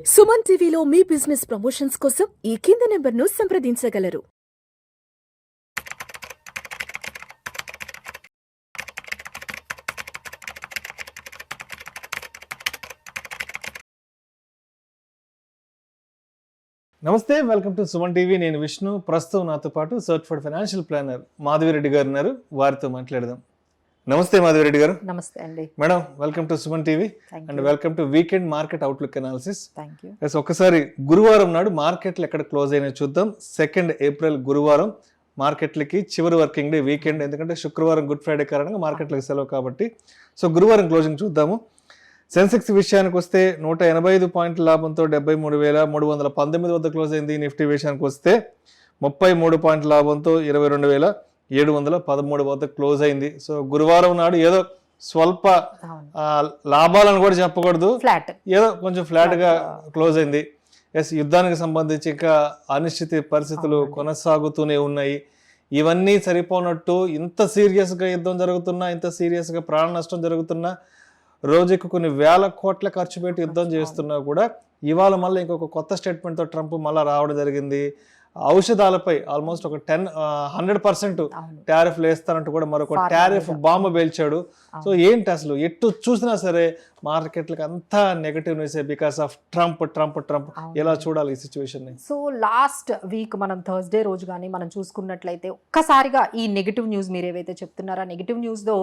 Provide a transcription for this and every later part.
సుమన్ టీవీలో మీ business promotions కోసం ఈ కింది నెంబర్ను సంప్రదించగలరు. నమస్తే, వెల్కమ్ టు సుమన్ టీవీ. నేను విష్ణు. ప్రస్తుతం నాతో పాటు సర్టిఫైడ్ ఫైనాన్షియల్ ప్లానర్ మాధవిరెడ్డి గారు ఉన్నారు. వారితో మాట్లాడదాం. నమస్తే మాధవిరెడ్డి గారు. నమస్తే అండి madam, welcome to Suman TV and welcome to weekend market outlook analysis. Thank ఒక్కసారి గురువారం నాడు మార్కెట్లు ఎక్కడ క్లోజ్ అయినా చూద్దాం. 2 ఏప్రిల్ గురువారం మార్కెట్లకి చివరి వర్కింగ్ డే, వీకెండ్. ఎందుకంటే శుక్రవారం గుడ్ ఫ్రైడే కారణంగా మార్కెట్లకు సెలవు కాబట్టి. సో గురువారం క్లోజింగ్ చూద్దాము. సెన్సెక్స్ విషయానికి వస్తే 185 పాయింట్ల లాభంతో 73,319 వద్ద క్లోజ్ అయింది. నిఫ్టీ విషయానికి వస్తే 33 పాయింట్ల లాభంతో 22,713 వద్ద క్లోజ్ అయింది. సో గురువారం నాడు ఏదో స్వల్ప లాభాలను కూడా చెప్పకూడదు, ఏదో కొంచెం ఫ్లాట్ గా క్లోజ్ అయింది. ఎస్, యుద్ధానికి సంబంధించి ఇంకా అనిశ్చిత పరిస్థితులు కొనసాగుతూనే ఉన్నాయి. ఇవన్నీ సరిపోనట్టు ఇంత సీరియస్ గా యుద్ధం జరుగుతున్నా, ఇంత సీరియస్ గా ప్రాణ నష్టం జరుగుతున్నా, రోజుకు కొన్ని వేల కోట్ల ఖర్చు పెట్టి యుద్ధం చేస్తున్నా కూడా ఇవాళ మళ్ళీ ఇంకొక కొత్త స్టేట్మెంట్తో ట్రంప్ మళ్ళీ రావడం జరిగింది. ఔషధాలపై ఆల్మోస్ట్ ఒక 100% టారిఫ్ వేస్తానంటూ కూడా మరొక టారిఫ్ బాంబు పేల్చాడు. సో ఏంటి అసలు ఎటు చూసినా సరే మార్కెట్లకు అంతా negative news because of Trump. ఎలా చూడాలి ఈ సిచ్యువేషన్ ని? సో లాస్ట్ వీక్ మనం థర్స్డే రోజు కానీ మనం చూసుకున్నట్లయితే ఒక్కసారిగా ఈ నెగటివ్ న్యూస్ మీరు ఏవైతే చెప్తున్నారో నెగటివ్ న్యూస్ తో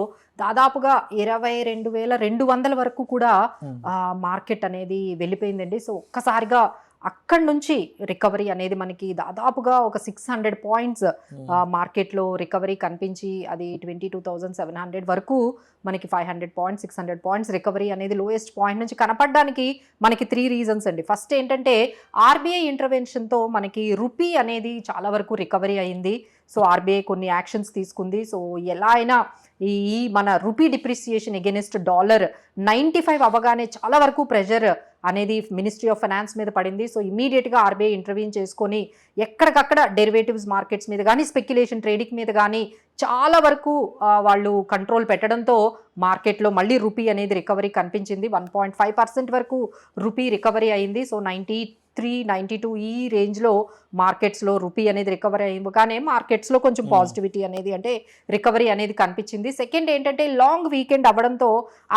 దాదాపుగా 22,200 వరకు కూడా మార్కెట్ అనేది వెళ్ళిపోయిందండి. సో ఒక్కసారిగా అక్కడి నుంచి రికవరీ అనేది మనకి దాదాపుగా ఒక 600 పాయింట్స్ మార్కెట్లో రికవరీ కనిపించి అది 22,700 వరకు మనకి 500 పాయింట్స్ 600 పాయింట్స్ రికవరీ అనేది లోయెస్ట్ పాయింట్ నుంచి కనపడడానికి మనకి 3 రీజన్స్ అండి. ఫస్ట్ ఏంటంటే ఆర్బీఐ ఇంటర్వెన్షన్తో మనకి రూపీ అనేది చాలా వరకు రికవరీ అయింది. సో ఆర్బీఐ కొన్ని యాక్షన్స్ తీసుకుంది. సో ఎలా అయినా ఈ మన రూపీ డిప్రిసియేషన్ ఎగెనిస్ట్ $95 అవ్వగానే చాలా వరకు ప్రెషర్ అనేది మినిస్ట్రీ ఆఫ్ ఫైనాన్స్ మీద పడింది. సో ఇమీడియట్గా ఆర్బీఐ ఇంటర్వ్యూన్ చేసుకొని ఎక్కడికక్కడ డెరివేటివ్స్ మార్కెట్స్ మీద కానీ స్పెక్యులేషన్ ట్రేడింగ్ మీద కానీ చాలా వరకు వాళ్ళు కంట్రోల్ పెట్టడంతో మార్కెట్లో మళ్ళీ రూపీ అనేది రికవరీ కనిపించింది. 1.5% వరకు రూపీ రికవరీ అయింది. సో 93-92 ఈ రేంజ్లో మార్కెట్స్లో రూపీ అనేది రికవరీ అయ్యగానే మార్కెట్స్లో కొంచెం పాజిటివిటీ అనేది అంటే రికవరీ అనేది కనిపించింది. సెకండ్ ఏంటంటే లాంగ్ వీకెండ్ అవ్వడంతో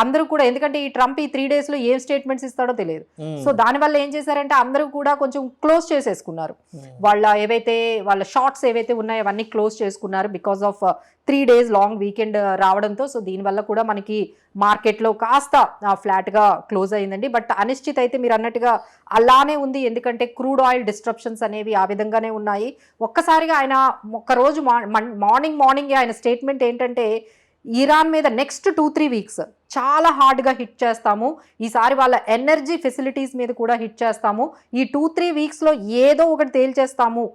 అందరూ కూడా, ఎందుకంటే ఈ ట్రంప్ ఈ 3 డేస్లో ఏం స్టేట్మెంట్స్ ఇస్తాడో తెలియదు. సో దానివల్ల ఏం చేశారంటే అందరూ కూడా కొంచెం క్లోజ్ చేసేసుకున్నారు. వాళ్ళ షార్ట్స్ ఏవైతే ఉన్నాయో అవన్నీ క్లోజ్ చేసుకున్నారు because of 3 days long weekend రావడంతో. సో దీనివల్ల కూడా మనకి మార్కెట్లో కాస్త ఫ్లాట్గా క్లోజ్ అయిందండి. బట్ అనిశ్చిత అయితే మీరు అన్నట్టుగా అలానే ఉంది. ఎందుకంటే క్రూడ్ ఆయిల్ డిస్ట్రప్షన్స్ అనేవి ఆ విధంగానే ఉన్నాయి. ఒక్కసారిగా ఆయన ఒక్కరోజు మార్నింగ్ ఆయన స్టేట్మెంట్ ఏంటంటే ఇరాన్ మీద నెక్స్ట్ 2-3 వీక్స్ చాలా హార్డ్గా హిట్ చేస్తాము, ఈసారి వాళ్ళ ఎనర్జీ ఫెసిలిటీస్ మీద కూడా హిట్ చేస్తాము, ఈ 2-3 వీక్స్లో ఏదో ఒకటి తేల్చేస్తాము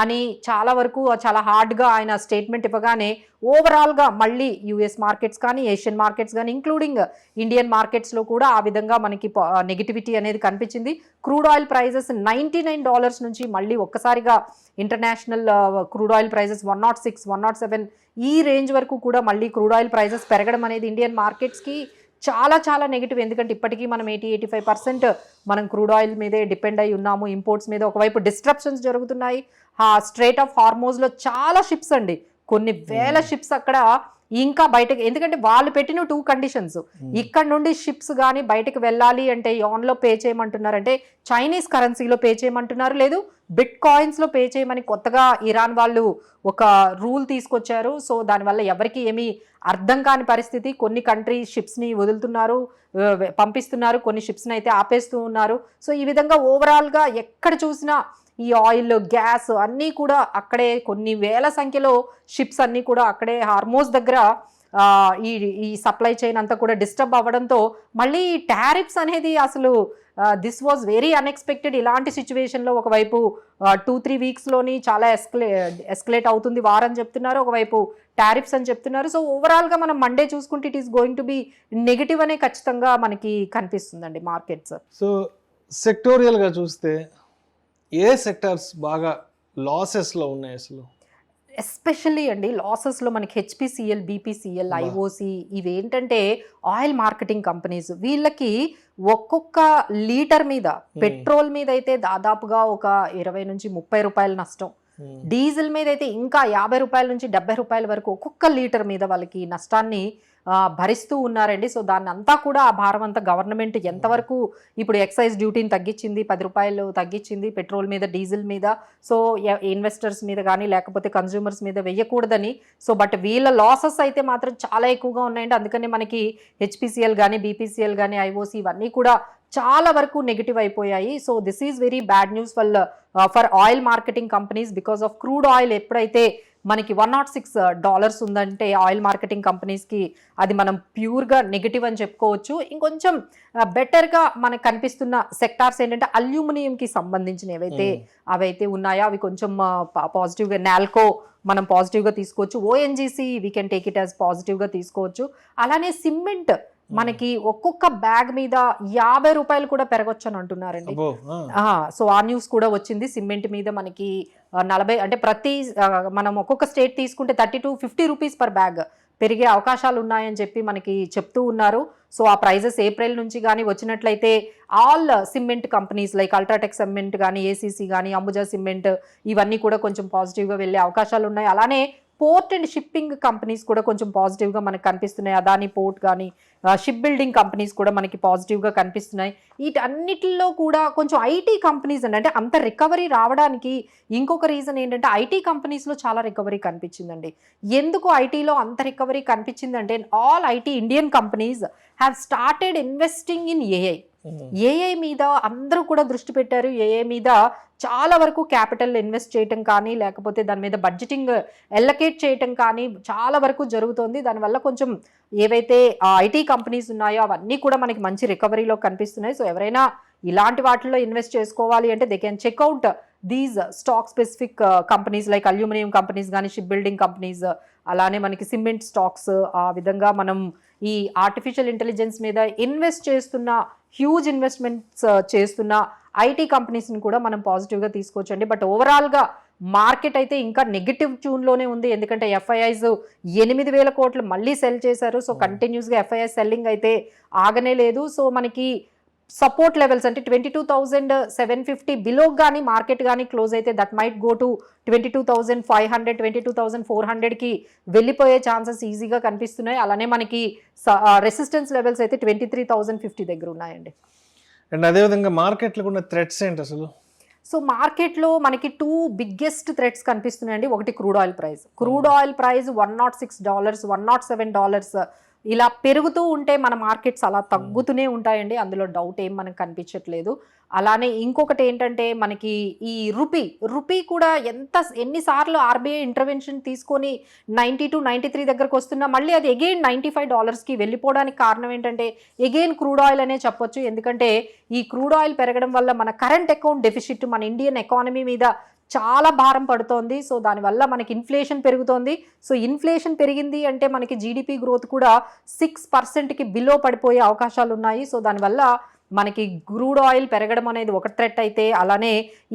అని చాలా వరకు చాలా హార్డ్గా ఆయన స్టేట్మెంట్ ఇవ్వగానే ఓవరాల్గా మళ్ళీ యూఎస్ మార్కెట్స్ కానీ ఏషియన్ మార్కెట్స్ కానీ ఇంక్లూడింగ్ ఇండియన్ మార్కెట్స్లో కూడా ఆ విధంగా మనకి నెగిటివిటీ అనేది కనిపించింది. క్రూడ్ ఆయిల్ ప్రైజెస్ $99 నుంచి మళ్ళీ ఒక్కసారిగా ఇంటర్నేషనల్ క్రూడ్ ఆయిల్ ప్రైజెస్ 106, 107 ఈ రేంజ్ వరకు కూడా మళ్ళీ క్రూడ్ ఆయిల్ ప్రైజెస్ పెరగడం అనేది ఇండియన్ మార్కెట్స్కి చాలా చాలా నెగిటివ్. ఎందుకంటే ఇప్పటికీ మనం 80-85% మనం క్రూడ్ ఆయిల్ మీదే డిపెండ్ అయి ఉన్నాము, ఇంపోర్ట్స్ మీద. ఒకవైపు డిస్ట్రప్షన్స్ జరుగుతున్నాయి. స్ట్రైట్ ఆఫ్ హార్మోజ్లో చాలా షిప్స్ అండి, కొన్ని వేల షిప్స్ అక్కడ ఇంకా బయటకు, ఎందుకంటే వాళ్ళు పెట్టిన 2 కండిషన్స్. ఇక్కడ నుండి షిప్స్ కానీ బయటకు వెళ్ళాలి అంటే యాన్లో పే చేయమంటున్నారు, అంటే చైనీస్ కరెన్సీలో పే చేయమంటున్నారు, లేదు బిట్ కాయిన్స్లో పే చేయమని కొత్తగా ఇరాన్ వాళ్ళు ఒక రూల్ తీసుకొచ్చారు. సో దానివల్ల ఎవరికి ఏమీ అర్థం కాని పరిస్థితి. కొన్ని కంట్రీ షిప్స్ని వదులుతున్నారు, పంపిస్తున్నారు, కొన్ని షిప్స్ని అయితే ఆపేస్తూ ఉన్నారు. సో ఈ విధంగా ఓవరాల్గా ఎక్కడ చూసినా ఈ ఆయిల్, గ్యాస్ అన్నీ కూడా అక్కడే, కొన్ని వేల సంఖ్యలో షిప్స్ అన్నీ కూడా అక్కడే హార్మోస్ దగ్గర ఈ సప్లై చైన్ అంతా కూడా డిస్టర్బ్ అవ్వడంతో మళ్ళీ టారిఫ్స్ అనేది అసలు దిస్ వాజ్ వెరీ అన్ఎక్స్పెక్టెడ్. ఇలాంటి సిచ్యువేషన్లో ఒకవైపు 2-3 వీక్స్లోని చాలా ఎస్కలేట్ అవుతుంది వార్ అని చెప్తున్నారు, ఒకవైపు టారిఫ్స్ అని చెప్తున్నారు. సో ఓవరాల్గా మనం మండే చూసుకుంటే it is going to be negative అనే ఖచ్చితంగా మనకి కనిపిస్తుందండి మార్కెట్స్. సో సెక్టోరియల్గా చూస్తే ఏ సెక్టార్స్ బాగా లాసెస్లో ఉన్నాయి అసలు? ఎస్పెషల్లీ అండి లాసెస్లో మనకి హెచ్పిసిఎల్, బీపీసీఎల్, ఐఓసి ఇవేంటంటే ఆయిల్ మార్కెటింగ్ కంపెనీస్. వీళ్ళకి ఒక్కొక్క లీటర్ మీద పెట్రోల్ మీద అయితే దాదాపుగా ఒక 20 నుంచి 30 రూపాయల నష్టం, డీజిల్ మీద అయితే ఇంకా 50 రూపాయల నుంచి 70 రూపాయల వరకు ఒక్కొక్క లీటర్ మీద వాళ్ళకి నష్టాన్ని భరిస్తూ ఉన్నారండి. సో దాన్ని అంతా కూడా ఆ భారం అంతా గవర్నమెంట్ ఎంతవరకు ఇప్పుడు ఎక్సైజ్ డ్యూటీని తగ్గించింది, 10 రూపాయలు తగ్గించింది పెట్రోల్ మీద, డీజిల్ మీద. సో ఇన్వెస్టర్స్ మీద కానీ లేకపోతే కన్జ్యూమర్స్ మీద వెయ్యకూడదని. సో బట్ వీళ్ళ లాసెస్ అయితే మాత్రం చాలా ఎక్కువగా ఉన్నాయండి. అందుకని మనకి హెచ్పిసిఎల్ కానీ, బీపీసీఎల్ కానీ, ఐఓసి ఇవన్నీ కూడా చాలా వరకు నెగిటివ్ అయిపోయాయి. So this is very bad news for oil marketing companies because of crude oil ఎప్పుడైతే మనకి $106 ఉందంటే ఆయిల్ మార్కెటింగ్ కంపెనీస్కి అది మనం ప్యూర్గా నెగిటివ్ అని చెప్పుకోవచ్చు. ఇంకొంచెం బెటర్గా మనకు కనిపిస్తున్న సెక్టార్స్ ఏంటంటే అల్యూమినియంకి సంబంధించిన అవైతే ఉన్నాయో అవి కొంచెం పాజిటివ్గా, నాల్కో మనం పాజిటివ్గా తీసుకోవచ్చు, ONGC we can take it as పాజిటివ్గా తీసుకోవచ్చు. అలానే సిమెంట్ మనకి ఒక్కొక్క బ్యాగ్ మీద 50 రూపాయలు కూడా పెరగొచ్చు అని అంటున్నారండి. సో ఆ న్యూస్ కూడా వచ్చింది. సిమెంట్ మీద మనకి 40 అంటే మనం ఒక్కొక్క స్టేట్ తీసుకుంటే 30 to 50 రూపీస్ పర్ బ్యాగ్ పెరిగే అవకాశాలు ఉన్నాయని చెప్పి మనకి చెప్తూ ఉన్నారు. సో ఆ ప్రైజెస్ ఏప్రిల్ నుంచి కానీ వచ్చినట్లయితే all cement companies like UltraTech cement కానీ, ఏసీసీ కానీ, అంబుజా సిమెంట్ ఇవన్నీ కూడా కొంచెం పాజిటివ్గా వెళ్ళే అవకాశాలు ఉన్నాయి. అలానే పోర్ట్ అండ్ షిప్పింగ్ కంపెనీస్ కూడా కొంచెం పాజిటివ్గా మనకు కనిపిస్తున్నాయి. అదాని పోర్ట్ కానీ, షిప్ బిల్డింగ్ కంపెనీస్ కూడా మనకి పాజిటివ్గా కనిపిస్తున్నాయి. వీటన్నిటిలో కూడా కొంచెం ఐటీ కంపెనీస్ అంటే అంత రికవరీ రావడానికి ఇంకొక రీజన్ ఏంటంటే ఐటీ కంపెనీస్లో చాలా రికవరీ కనిపించిందండి. ఎందుకు ఐటీలో అంత రికవరీ కనిపించిందంటే all IT Indian companies have started investing in AI మీద అందరూ కూడా దృష్టి పెట్టారు. ఏఐ మీద చాలా వరకు క్యాపిటల్ ఇన్వెస్ట్ చేయటం కానీ లేకపోతే దాని మీద బడ్జెటింగ్ ఎల్లకేట్ చేయటం కానీ చాలా వరకు జరుగుతోంది. దానివల్ల కొంచెం ఏవైతే ఐటీ కంపెనీస్ ఉన్నాయో అవన్నీ కూడా మనకి మంచి రికవరీలో కనిపిస్తున్నాయి. సో ఎవరైనా ఇలాంటి వాటిల్లో ఇన్వెస్ట్ చేసుకోవాలి అంటే they can checkout these stock specific companies like aluminium companies కానీ, షిప్ బిల్డింగ్ కంపెనీస్, అలానే మనకి సిమెంట్ స్టాక్స్. ఆ విధంగా మనం ఈ ఆర్టిఫిషియల్ ఇంటెలిజెన్స్ మీద ఇన్వెస్ట్ చేస్తున్న, హ్యూజ్ ఇన్వెస్ట్మెంట్స్ చేస్తున్న ఐటీ కంపెనీస్ని కూడా మనం పాజిటివ్గా తీసుకోవచ్చండి. బట్ ఓవరాల్గా మార్కెట్ అయితే ఇంకా నెగిటివ్ ట్యూన్లోనే ఉంది. ఎందుకంటే ఎఫ్ఐఐస్ 8,000 కోట్లు మళ్ళీ సెల్ చేశారు. సో కంటిన్యూస్గా ఎఫ్ఐఐ సెల్లింగ్ అయితే ఆగనే లేదు. సో మనకి సపోర్ట్ లెవెల్స్ అంటే 22,750 బిలో కానీ మార్కెట్ కానీ క్లోజ్ అయితే దట్ మైట్ గో టు 22,500, 22,400కి వెళ్ళిపోయే ఛాన్సెస్ ఈజీగా కనిపిస్తున్నాయి. అలానే మనకి రెసిస్టెన్స్ లెవెల్స్ అయితే 23,050 దగ్గర ఉన్నాయండి. అండ్ అదేవిధంగా మార్కెట్లో ఉన్న థ్రెట్స్ ఏంటి అసలు? సో మార్కెట్లో మనకి 2 బిగ్గెస్ట్ థ్రెట్స్ కనిపిస్తున్నాయండి. ఒకటి crude oil price. Crude oil price $106, $107 ఇలా పెరుగుతూ ఉంటే మన మార్కెట్స్ అలా తగ్గుతూనే ఉంటాయండి. అందులో డౌట్ ఏం మనకు కనిపించట్లేదు. అలానే ఇంకొకటి ఏంటంటే మనకి ఈ రూపీ కూడా ఎన్నిసార్లు ఆర్బీఐ ఇంటర్వెన్షన్ తీసుకొని 92, 93 దగ్గరకు వస్తున్నా మళ్ళీ అది అగైన్ $95కి వెళ్ళిపోవడానికి కారణం ఏంటంటే అగైన్ క్రూడ్ ఆయిల్ అనే చెప్పొచ్చు. ఎందుకంటే ఈ క్రూడ్ ఆయిల్ పెరగడం వల్ల మన కరెంట్ అకౌంట్ డెఫిసిట్ మన ఇండియన్ ఎకానమీ మీద చాలా భారం పడుతోంది. సో దానివల్ల మనకి ఇన్ఫ్లేషన్ పెరుగుతోంది. సో ఇన్ఫ్లేషన్ పెరిగింది అంటే మనకి జీడిపి గ్రోత్ కూడా 6%కి బిలో పడిపోయే అవకాశాలు ఉన్నాయి. సో దానివల్ల మనకి క్రూడ్ ఆయిల్ పెరగడం అనేది ఒక థ్రెట్ అయితే, అలానే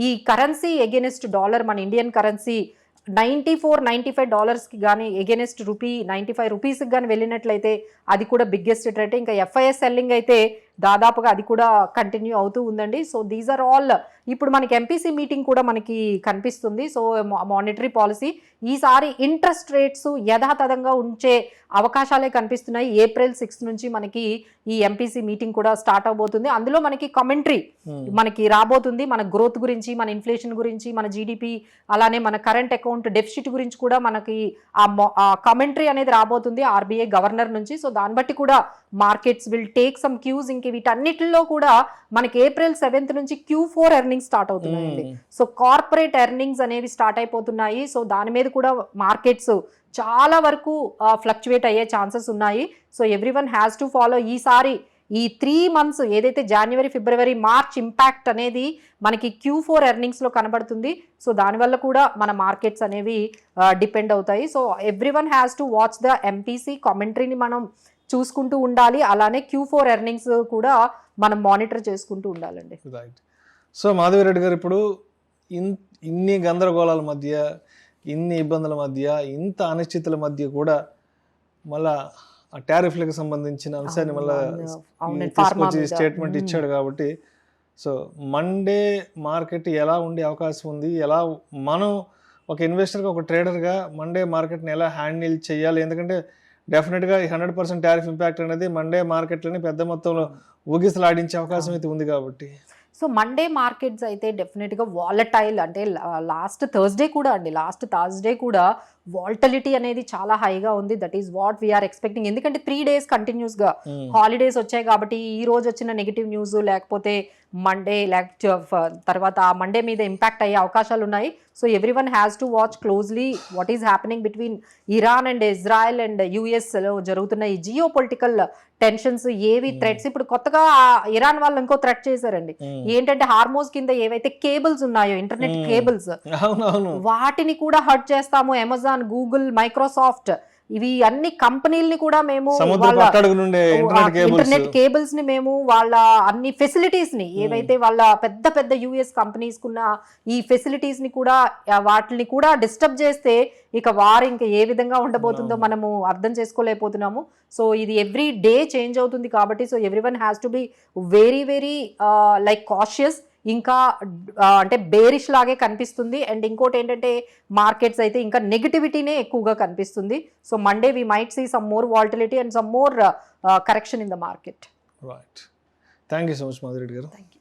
ఈ కరెన్సీ ఎగెనిస్ట్ డాలర్ మన ఇండియన్ కరెన్సీ $94-95కి కానీ ఎగెనిస్ట్ రూపీ 95 రూపీస్కి కానీ వెళ్ళినట్లయితే అది కూడా బిగ్గెస్ట్ థ్రెట్. ఇంకా ఎఫ్ఐఎస్ సెల్లింగ్ అయితే దాదాపుగా అది కూడా కంటిన్యూ అవుతూ ఉందండి. So these are all. ఇప్పుడు మనకి ఎంపీసీ మీటింగ్ కూడా మనకి కనిపిస్తుంది. సో మానిటరీ పాలసీ ఈసారి ఇంట్రెస్ట్ రేట్స్ యథాతథంగా ఉంచే అవకాశాలే కనిపిస్తున్నాయి. ఏప్రిల్ 6 నుంచి మనకి ఈ ఎంపీసీ మీటింగ్ కూడా స్టార్ట్ అవబోతుంది. అందులో మనకి కామెంటరీ మనకి రాబోతుంది. మన గ్రోత్ గురించి, మన ఇన్ఫ్లేషన్ గురించి, మన జీడిపి, అలానే మన కరెంట్ అకౌంట్ డెఫిసిట్ గురించి కూడా మనకి ఆ కామెంటరీ అనేది రాబోతుంది ఆర్బీఐ గవర్నర్ నుంచి. సో దాన్ని బట్టి కూడా markets will take some cues. ఇంక వీటన్నిటిలో కూడా మనకి ఏప్రిల్ 7 నుంచి Q4 ఎర్నింగ్స్ స్టార్ట్ అవుతున్నాయండి. సో కార్పొరేట్ ఎర్నింగ్స్ అనేవి స్టార్ట్ అయిపోతున్నాయి. సో దాని మీద కూడా మార్కెట్స్ చాలా వరకు ఫ్లక్చువేట్ అయ్యే ఛాన్సెస్ ఉన్నాయి. So everyone has to follow. ఈసారి ఈ 3 months ఏదైతే జనవరి, ఫిబ్రవరి, మార్చ్ ఇంపాక్ట్ అనేది మనకి Q4 ఎర్నింగ్స్లో కనబడుతుంది. సో దానివల్ల కూడా మన మార్కెట్స్ అనేవి డిపెండ్ అవుతాయి. So everyone has to watch the MPC కామెంటరీని మనం చూసుకుంటూ ఉండాలి. అలానే Q4 ఎర్నింగ్స్ కూడా మనం మానిటర్ చేసుకుంటూ ఉండాలండి. రైట్. సో మాధవిరెడ్డి గారు, ఇప్పుడు ఇన్ని గందరగోళాల మధ్య ఇన్ని ఇబ్బందుల మధ్య, ఇంత అనిశ్చితుల మధ్య కూడా మళ్ళా ఆ టారిఫ్లకు సంబంధించిన అంశాన్ని మళ్ళీ తీసుకొచ్చి స్టేట్మెంట్ ఇచ్చాడు కాబట్టి సో మండే మార్కెట్ ఎలా ఉండే అవకాశం ఉంది, ఎలా మనం ఒక ఇన్వెస్టర్గా ఒక ట్రేడర్గా మండే మార్కెట్ని ఎలా హ్యాండిల్ చేయాలి, ఎందుకంటే డెఫినెట్గా ఈ 100% టారిఫ్ ఇంపాక్ట్ అనేది మండే మార్కెట్లని పెద్ద మొత్తంలో ఊగిసలాడించే అవకాశం అయితే ఉంది కాబట్టి. సో మండే మార్కెట్స్ అయితే డెఫినెట్గా వాలటైల్, అంటే లాస్ట్ థర్స్డే కూడా వాల్టలిటీ అనేది చాలా హైగా ఉంది. That is what we are expecting. ఎందుకంటే 3 days కంటిన్యూస్గా హాలిడేస్ వచ్చాయి కాబట్టి ఈ రోజు వచ్చిన నెగిటివ్ న్యూస్ లేకపోతే మండే తర్వాత ఆ మండే మీద ఇంపాక్ట్ అయ్యే అవకాశాలు ఉన్నాయి. So every one has to watch closely what is happening between Iran and Israel and యుఎస్లో జరుగుతున్న ఈ జియో పొలిటికల్ టెన్షన్స్, ఏవి థ్రెట్స్. ఇప్పుడు కొత్తగా ఇరాన్ వాళ్ళు ఇంకో థ్రెట్ చేశారండి. ఏంటంటే హార్మోస్ కింద ఏవైతే కేబుల్స్ ఉన్నాయో, ఇంటర్నెట్ కేబుల్స్, వాటిని కూడా హర్ట్ చేస్తాము. అమెజాన్, గూగుల్, మైక్రోసాఫ్ట్, ఇవి అన్ని కంపెనీలని కూడా మేము ఇంటర్నెట్ కేబుల్స్ ని మేము వాళ్ళ అన్ని ఫెసిలిటీస్ ని, ఏవైతే వాళ్ళ పెద్ద పెద్ద యుఎస్ కంపెనీస్ కున్న ఈ ఫెసిలిటీస్ ని కూడా, వాటిని కూడా డిస్టర్బ్ చేస్తే ఇక వారు ఇంకా ఏ విధంగా ఉండబోతుందో మనము అర్థం చేసుకోలేకపోతున్నాము. సో ఇది ఎవ్రీ డే చేంజ్ అవుతుంది కాబట్టి so every one has to be very very like cautious. ఇంకా అంటే బేరిష్ లాగే కనిపిస్తుంది. అండ్ ఇంకోటి ఏంటంటే మార్కెట్స్ అయితే ఇంకా నెగిటివిటీనే ఎక్కువగా కనిపిస్తుంది. So Monday we might see some more volatility and some more correction in the market. Right. Thank you so much Madhuri Reddy గారు. Thank you.